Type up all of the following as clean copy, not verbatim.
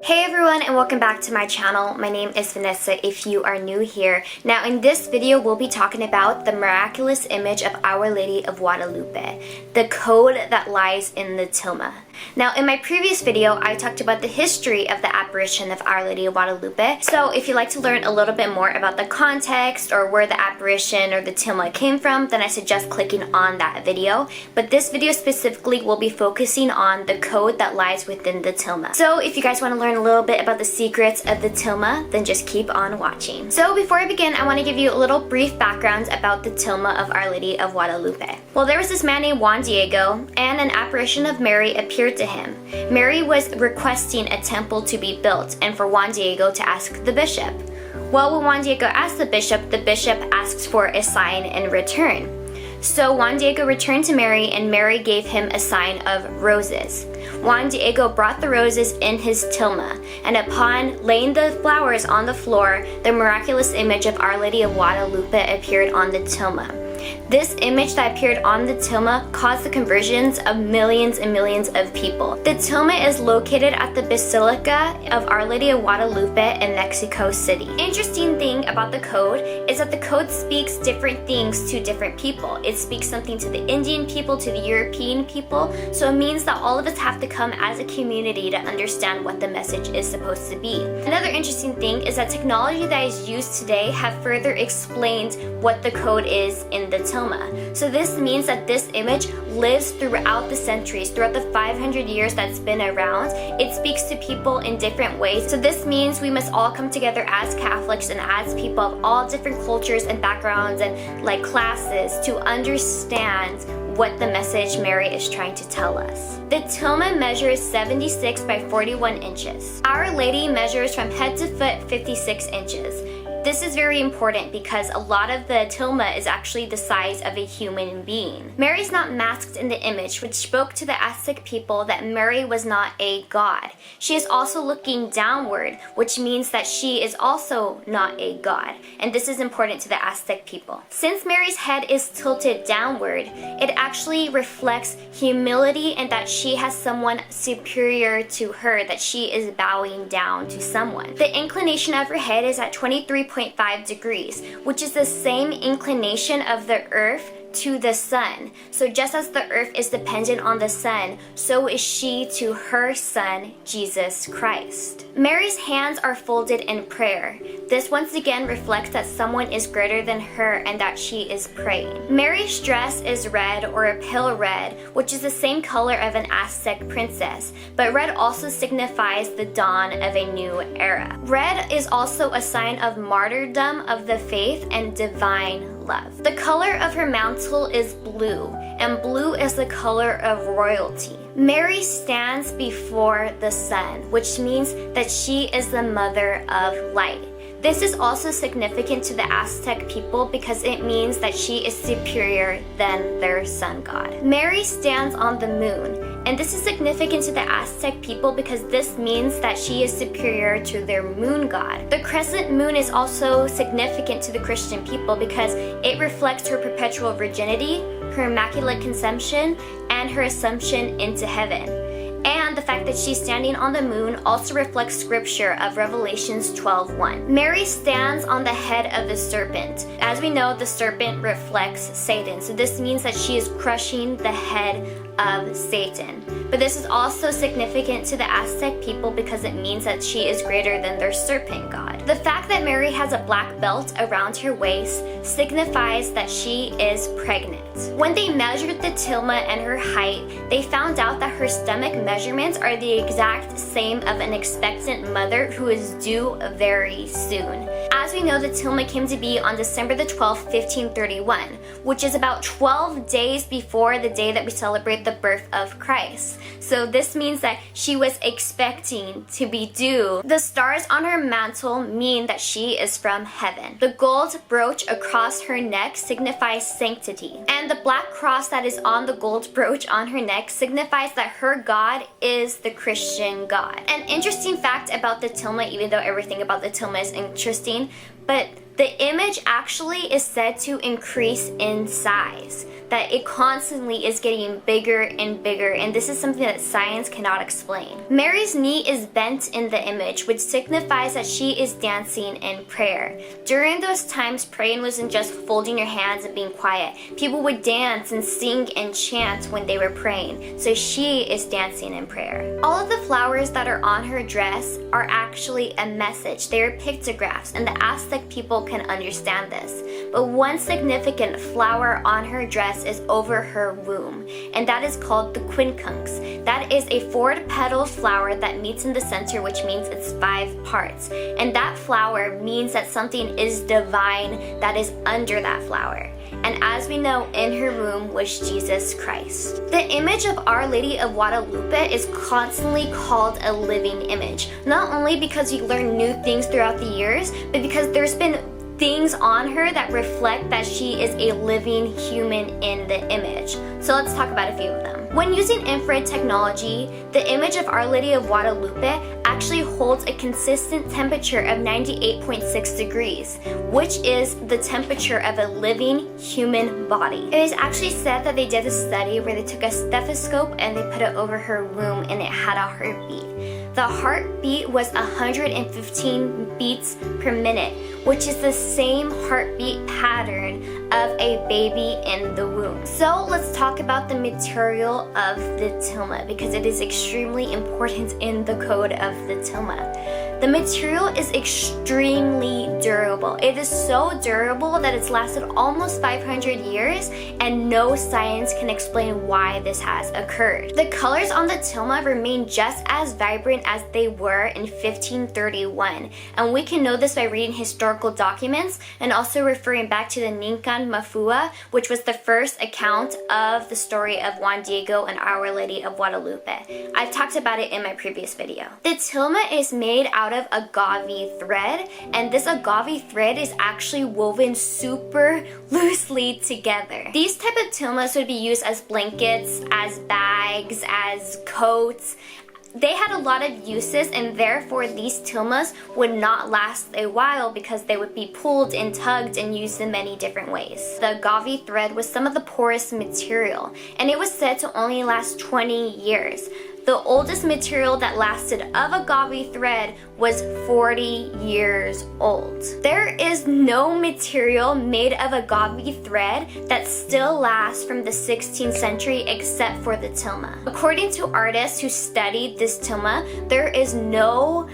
Hey everyone, and welcome back to my channel. My name is Vanessa if you are new here. Now in this video we'll be talking about the miraculous image of Our Lady of Guadalupe, the code that lies in the tilma. Now in my previous video I talked about the history of the apparition of Our Lady of Guadalupe, so if you'd like to learn a little bit more about the context or where the apparition or the tilma came from, then I suggest clicking on that video. But this video specifically will be focusing on the code that lies within the tilma. So if you guys want to learn a little bit about the secrets of the tilma, then just keep on watching. So before I begin, I want to give you a little brief background about the tilma of Our Lady of Guadalupe. Well, there was this man named Juan Diego, and an apparition of Mary appeared to him. Mary was requesting a temple to be built and for Juan Diego to ask the bishop. Well, when Juan Diego asked the bishop asks for a sign in return. So Juan Diego returned to Mary, and Mary gave him a sign of roses. Juan Diego brought the roses in his tilma, and upon laying the flowers on the floor, the miraculous image of Our Lady of Guadalupe appeared on the tilma. This image that appeared on the tilma caused the conversions of millions and millions of people. The tilma is located at the Basilica of Our Lady of Guadalupe in Mexico City. Interesting thing about the code is that the code speaks different things to different people. It speaks something to the Indian people, to the European people, so it means that all of us have to come as a community to understand what the message is supposed to be. Another interesting thing is that technology that is used today have further explained what the code is in the tilma. So this means that this image lives throughout the centuries, throughout the 500 years that's been around. It speaks to people in different ways. So this means we must all come together as Catholics and as people of all different cultures and backgrounds and like classes to understand what the message Mary is trying to tell us. The tilma measures 76 by 41 inches. Our Lady measures from head to foot 56 inches. This is very important because a lot of the tilma is actually the size of a human being. Mary's not masked in the image, which spoke to the Aztec people that Mary was not a god. She is also looking downward, which means that she is also not a god. And this is important to the Aztec people. Since Mary's head is tilted downward, it actually reflects humility and that she has someone superior to her, that she is bowing down to someone. The inclination of her head is at 23.5 degrees, which is the same inclination of the earth to the sun. So just as the earth is dependent on the sun, so is she to her son, Jesus Christ. Mary's hands are folded in prayer. This once again reflects that someone is greater than her and that she is praying. Mary's dress is red or a pale red, which is the same color of an Aztec princess, but red also signifies the dawn of a new era. Red is also a sign of martyrdom of the faith and divine love. The color of her mantle is blue, and blue is the color of royalty. Mary stands before the sun, which means that she is the mother of light. This is also significant to the Aztec people because it means that she is superior than their sun god. Mary stands on the moon, and this is significant to the Aztec people because this means that she is superior to their moon god. The crescent moon is also significant to the Christian people because it reflects her perpetual virginity, her immaculate conception, and her assumption into heaven. And the fact that she's standing on the moon also reflects scripture of Revelations 12:1. Mary stands on the head of the serpent. As we know, the serpent reflects Satan, so this means that she is crushing the head of Satan. But this is also significant to the Aztec people because it means that she is greater than their serpent god. The fact that Mary has a black belt around her waist signifies that she is pregnant. When they measured the tilma and her height, they found out that her stomach measurements are the exact same of an expectant mother who is due very soon. As we know, the tilma came to be on December the 12th, 1531, which is about 12 days before the day that we celebrate the birth of Christ. So this means that she was expecting to be due. The stars on her mantle mean that she is from heaven. The gold brooch across her neck signifies sanctity, and the black cross that is on the gold brooch on her neck signifies that her God is the Christian God. An interesting fact about the tilma, even though everything about the tilma is interesting, but the image actually is said to increase in size, that it constantly is getting bigger and bigger, and this is something that science cannot explain. Mary's knee is bent in the image, which signifies that she is dancing in prayer. During those times, praying wasn't just folding your hands and being quiet. People would dance and sing and chant when they were praying, so she is dancing in prayer. All of the flowers that are on her dress are actually a message. They are pictographs, and the Aztec people can understand this. But one significant flower on her dress is over her womb, and that is called the quincunx. That is a four-petaled flower that meets in the center, which means it's 5 parts. And that flower means that something is divine that is under that flower. And as we know, in her womb was Jesus Christ. The image of Our Lady of Guadalupe is constantly called a living image, not only because you learn new things throughout the years, but because there's been things on her that reflect that she is a living human in the image. So let's talk about a few of them. When using infrared technology, the image of Our Lady of Guadalupe actually holds a consistent temperature of 98.6 degrees, which is the temperature of a living human body. It is actually said that they did a study where they took a stethoscope and they put it over her womb and it had a heartbeat. The heartbeat was 115 beats per minute, which is the same heartbeat pattern of a baby in the womb. So let's talk about the material of the tilma, because it is extremely important in the code of the tilma. The material is extremely durable. It is so durable that it's lasted almost 500 years, and no science can explain why this has occurred. The colors on the tilma remain just as vibrant as they were in 1531, and we can know this by reading historical documents and also referring back to the Nincan Mafua, which was the first account of the story of Juan Diego and Our Lady of Guadalupe. I've talked about it in my previous video. The tilma is made out of agave thread, and this agave thread is actually woven super loosely together. These type of tilmas would be used as blankets, as bags, as coats. They had a lot of uses, and therefore these tilmas would not last a while because they would be pulled and tugged and used in many different ways. The agave thread was some of the poorest material, and it was said to only last 20 years. The oldest material that lasted of agave thread was 40 years old. There is no material made of agave thread that still lasts from the 16th century except for the tilma. According to artists who studied this tilma, there is no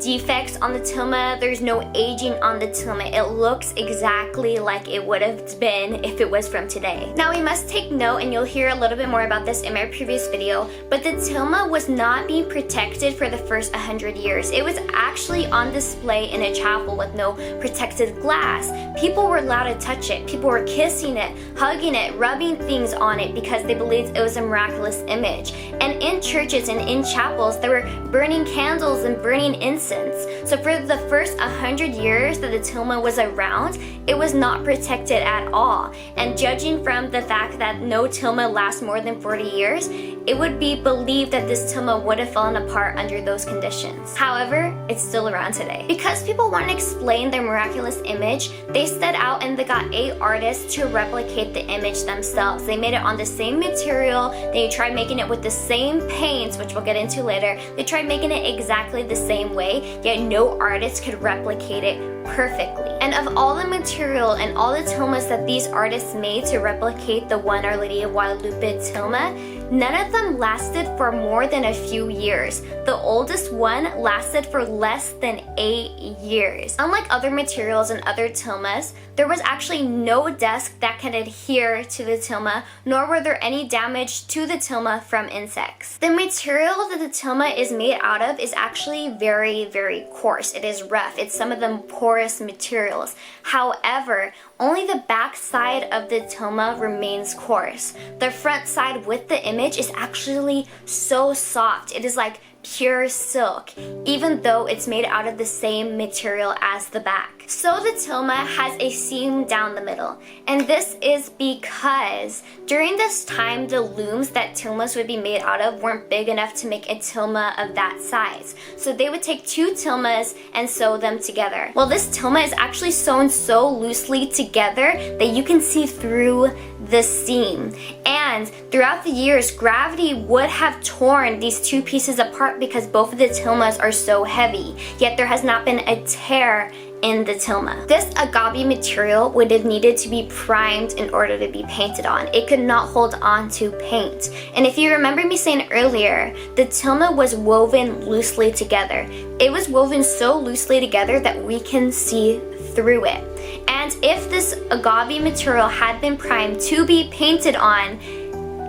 defects on the tilma, there's no aging on the tilma. It looks exactly like it would have been if it was from today. Now we must take note, and you'll hear a little bit more about this in my previous video, but the tilma was not being protected for the first 100 years. It was actually on display in a chapel with no protected glass. People were allowed to touch it. People were kissing it, hugging it, rubbing things on it because they believed it was a miraculous image. And in churches and in chapels, they were burning candles and burning incense. So for the first 100 years that the tilma was around, it was not protected at all. And judging from the fact that no tilma lasts more than 40 years, it would be believed that this tilma would have fallen apart under those conditions. However, it's still around today. Because people want to explain their miraculous image, they set out and they got 8 artists to replicate the image themselves. They made it on the same material, they tried making it with the same paints, which we'll get into later. They tried making it exactly the same way, yet no artist could replicate it perfectly. And of all the material and all the tilmas that these artists made to replicate the one Our Lady of Guadalupe tilma, none of them lasted for more than a few years. The oldest one lasted for less than 8 years. Unlike other materials and other tilmas, there was actually no dust that could adhere to the tilma, nor were there any damage to the tilma from insects. The material that the tilma is made out of is actually very, very coarse. It is rough. It's some of the porous materials. However, only the back side of the tilma remains coarse. The front side with the image is actually so soft. It is like pure silk, even though it's made out of the same material as the back. So the tilma has a seam down the middle, and this is because during this time the looms that tilmas would be made out of weren't big enough to make a tilma of that size. So they would take two tilmas and sew them together. Well, this tilma is actually sewn so loosely together that you can see through the seam. And throughout the years, gravity would have torn these two pieces apart because both of the tilmas are so heavy, yet there has not been a tear in the tilma. This agave material would have needed to be primed in order to be painted on. It could not hold on to paint. And if you remember me saying earlier, the tilma was woven loosely together. It was woven so loosely together that we can see through it. And if this agave material had been primed to be painted on,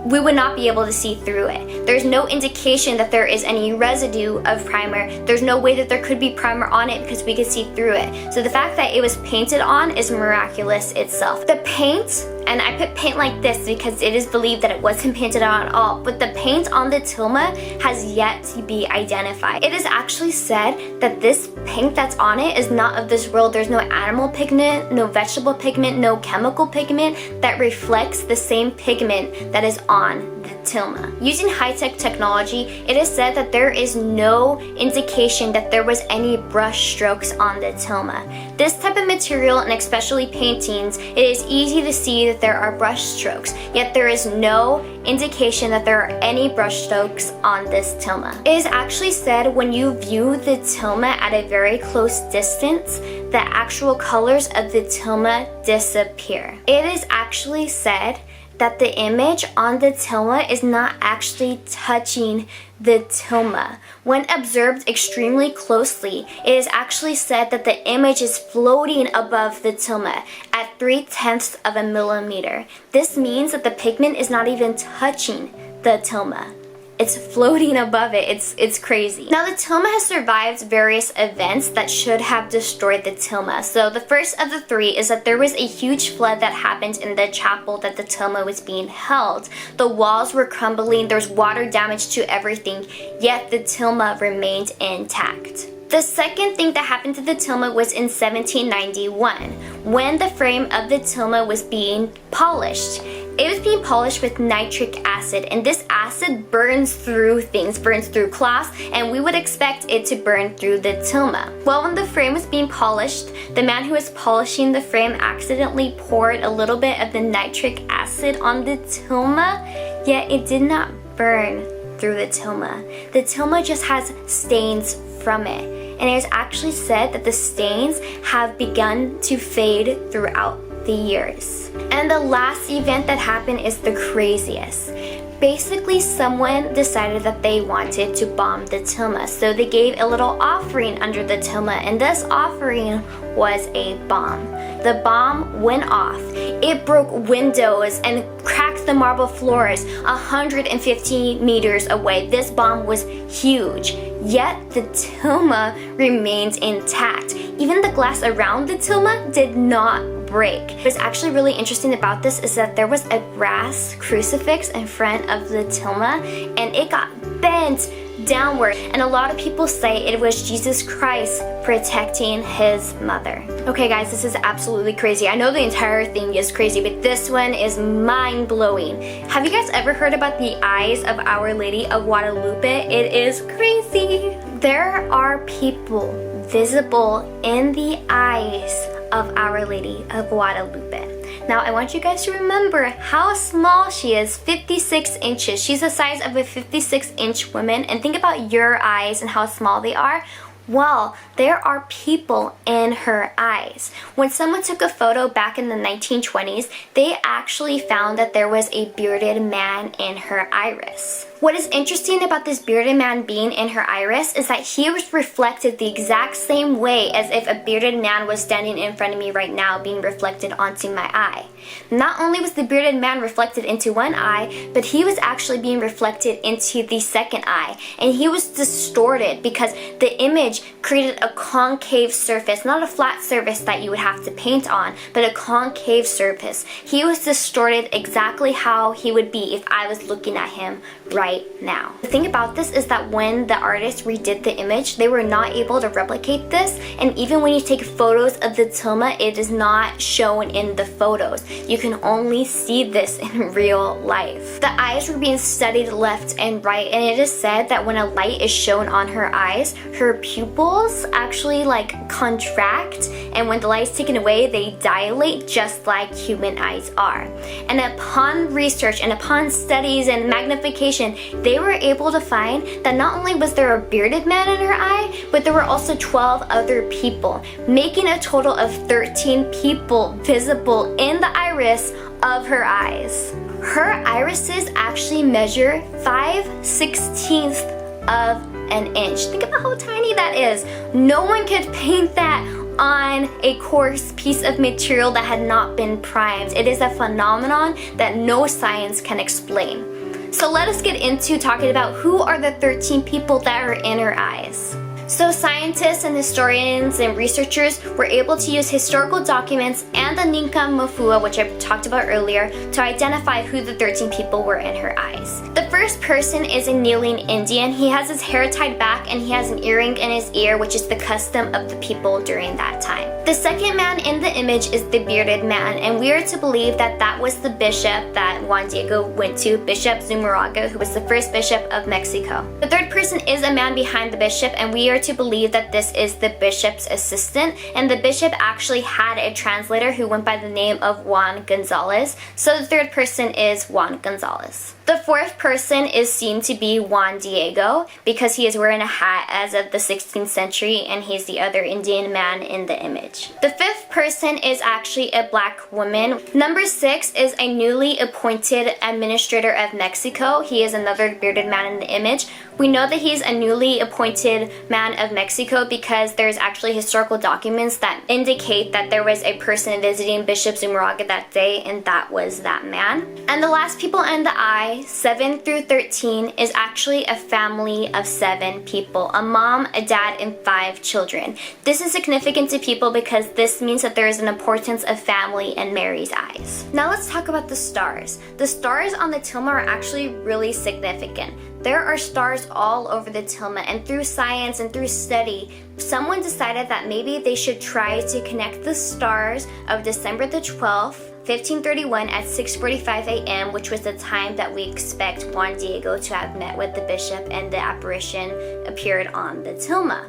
we would not be able to see through it. There's no indication that there is any residue of primer. There's no way that there could be primer on it because we could see through it. So the fact that it was painted on is miraculous itself. The paint, and I put paint like this because it is believed that it wasn't painted on at all, but the paint on the tilma has yet to be identified. It is actually said that this paint that's on it is not of this world. There's no animal pigment, no vegetable pigment, no chemical pigment that reflects the same pigment that is on the tilma. Using high-tech technology, it is said that there is no indication that there was any brush strokes on the tilma. This type of material, and especially paintings, it is easy to see that there are brush strokes, yet there is no indication that there are any brush strokes on this tilma. It is actually said when you view the tilma at a very close distance, the actual colors of the tilma disappear. It is actually said that the image on the tilma is not actually touching the tilma. When observed extremely closely, it is actually said that the image is floating above the tilma at 0.3 of a millimeter. This means that the pigment is not even touching the tilma. It's floating above it. It's crazy. Now the tilma has survived various events that should have destroyed the tilma. So the first of the three is that there was a huge flood that happened in the chapel that the tilma was being held. The walls were crumbling, there was water damage to everything, yet the tilma remained intact. The second thing that happened to the tilma was in 1791, when the frame of the tilma was being polished. It was being polished with nitric acid, and this acid burns through things, burns through cloth, and we would expect it to burn through the tilma. Well, when the frame was being polished, the man who was polishing the frame accidentally poured a little bit of the nitric acid on the tilma, yet it did not burn through the tilma. The tilma just has stains from it, and it is actually said that the stains have begun to fade throughout the years. And the last event that happened is the craziest. Basically, someone decided that they wanted to bomb the tilma, so they gave a little offering under the tilma, and this offering was a bomb. The bomb went off. It broke windows and cracked the marble floors 150 meters away. This bomb was huge, yet the tilma remained intact. Even the glass around the tilma did not break. What's actually really interesting about this is that there was a brass crucifix in front of the tilma, and it got bent downward, and a lot of people say it was Jesus Christ protecting his mother. Okay guys, this is absolutely crazy. I know the entire thing is crazy, but this one is mind-blowing. Have you guys ever heard about the eyes of Our Lady of Guadalupe? It is crazy. There are people visible in the eyes of Our Lady of Guadalupe. Now I want you guys to remember how small she is, 56 inches. She's the size of a 56-inch woman, and think about your eyes and how small they are. Well, there are people in her eyes. When someone took a photo back in the 1920s, they actually found that there was a bearded man in her iris. What is interesting about this bearded man being in her iris is that he was reflected the exact same way as if a bearded man was standing in front of me right now being reflected onto my eye. Not only was the bearded man reflected into one eye, but he was actually being reflected into the second eye. And he was distorted because the image created a concave surface, not a flat surface that you would have to paint on, but a concave surface. He was distorted exactly how he would be if I was looking at him right right now. The thing about this is that when the artist redid the image, they were not able to replicate this, and even when you take photos of the Tilma, it is not shown in the photos. You can only see this in real life. The eyes were being studied left and right, and it is said that when a light is shown on her eyes, her pupils actually like contract, and when the light is taken away, they dilate just like human eyes are. And upon research and upon studies and magnification, they were able to find that not only was there a bearded man in her eye, but there were also 12 other people, making a total of 13 people visible in the iris of her eyes. Her irises actually measure 5/16 of an inch. Think about how tiny that is. No one could paint that on a coarse piece of material that had not been primed. It is a phenomenon that no science can explain. So let us get into talking about who are the 13 people that are in her eyes. So scientists and historians and researchers were able to use historical documents and the Ninka Mafua, which I talked about earlier, to identify who the 13 people were in her eyes. The first person is a kneeling Indian. He has his hair tied back and he has an earring in his ear, which is the custom of the people during that time. The second man in the image is the bearded man, and we are to believe that that was the bishop that Juan Diego went to, Bishop Zumárraga, who was the first bishop of Mexico. The third person is a man behind the bishop, and we are to believe that this is the bishop's assistant, and the bishop actually had a translator who went by the name of Juan Gonzalez, so the third person is Juan Gonzalez. The fourth person is seen to be Juan Diego because he is wearing a hat as of the 16th century, and he's the other Indian man in the image. The fifth person is actually a black woman. Number 6 is a newly appointed administrator of Mexico. He is another bearded man in the image. We know that he's a newly appointed man of Mexico because there's actually historical documents that indicate that there was a person visiting Bishop Zumárraga that day, and that was that man. And the last people in the eye, 7 through 13, is actually a family of 7 people, a mom, a dad, and 5 children. This is significant to people because this means that there is an importance of family in Mary's eyes. Now let's talk about the stars. The stars on the Tilma are actually really significant. There are stars all over the Tilma, and through science and through study, someone decided that maybe they should try to connect the stars of December the 12th, 1531 at 6:45 a.m., which was the time that we expect Juan Diego to have met with the bishop and the apparition appeared on the Tilma.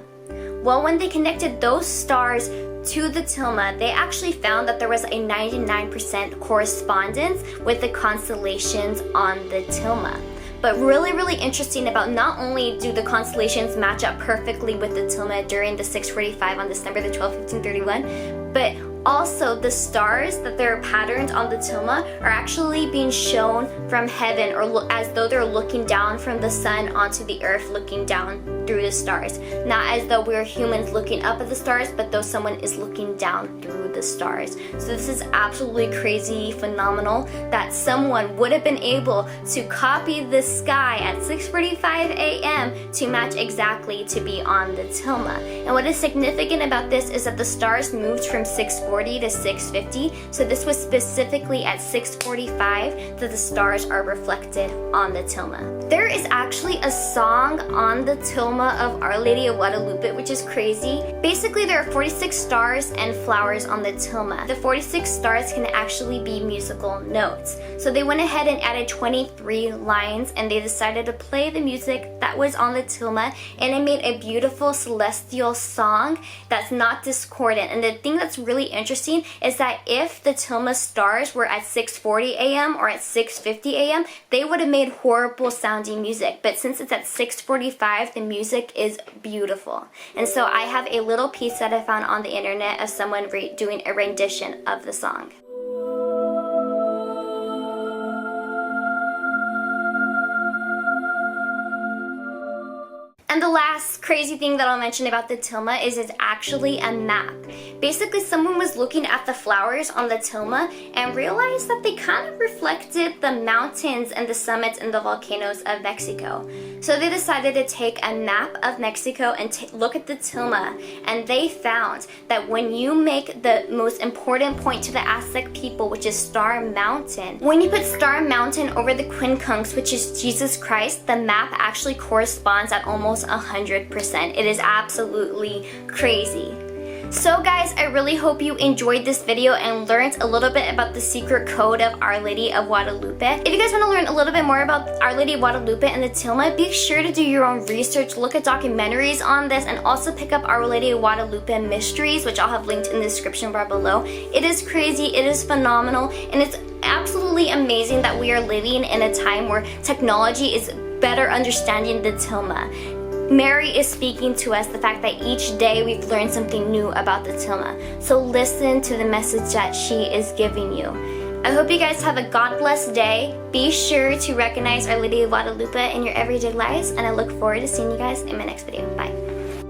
Well, when they connected those stars to the Tilma, they actually found that there was a 99% correspondence with the constellations on the Tilma. But really interesting about, not only do the constellations match up perfectly with the Tilma during the 6:45 on December the 12th, 1531, but also the stars that they're patterned on the Tilma are actually being shown from heaven, or as though they're looking down from the sun onto the earth, looking down through the stars. Not as though we're humans looking up at the stars, but though someone is looking down through the stars. So this is absolutely crazy, phenomenal, that someone would have been able to copy the sky at 6:45 a.m. to match exactly to be on the Tilma. And what is significant about this is that the stars moved from 6:40 to 6:50, so this was specifically at 6:45 that the stars are reflected on the Tilma. There is actually a song on the Tilma of Our Lady of Guadalupe, which is crazy. Basically, there are 46 stars and flowers on the Tilma. The 46 stars can actually be musical notes. So they went ahead and added 23 lines, and they decided to play the music that was on the Tilma, and it made a beautiful celestial song that's not discordant. And the thing that's really interesting is that if the Tilma stars were at 6:40 a.m. or at 6:50 a.m., they would have made horrible sounding music. But since it's at 6:45, the music is beautiful. And so I have a little piece that I found on the internet of someone doing a rendition of the song. And the last crazy thing that I'll mention about the tilma is it's actually a map. Basically, someone was looking at the flowers on the tilma and realized that they kind of reflected the mountains and the summits and the volcanoes of Mexico. So they decided to take a map of Mexico and look at the tilma, and they found that when you make the most important point to the Aztec people, which is Star Mountain, when you put Star Mountain over the quincunx, which is Jesus Christ, the map actually corresponds at almost 100%. It is absolutely crazy. So guys, I really hope you enjoyed this video and learned a little bit about the secret code of Our Lady of Guadalupe. If you guys want to learn a little bit more about Our Lady of Guadalupe and the tilma, be sure to do your own research, look at documentaries on this, and also pick up Our Lady of Guadalupe Mysteries, which I'll have linked in the description bar below. It is crazy, it is phenomenal, and it's absolutely amazing that we are living in a time where technology is better understanding the tilma. Mary is speaking to us the fact that each day we've learned something new about the tilma. So listen to the message that she is giving you. I hope you guys have a God-blessed day. Be sure to recognize Our Lady of Guadalupe in your everyday lives, and I look forward to seeing you guys in my next video. Bye.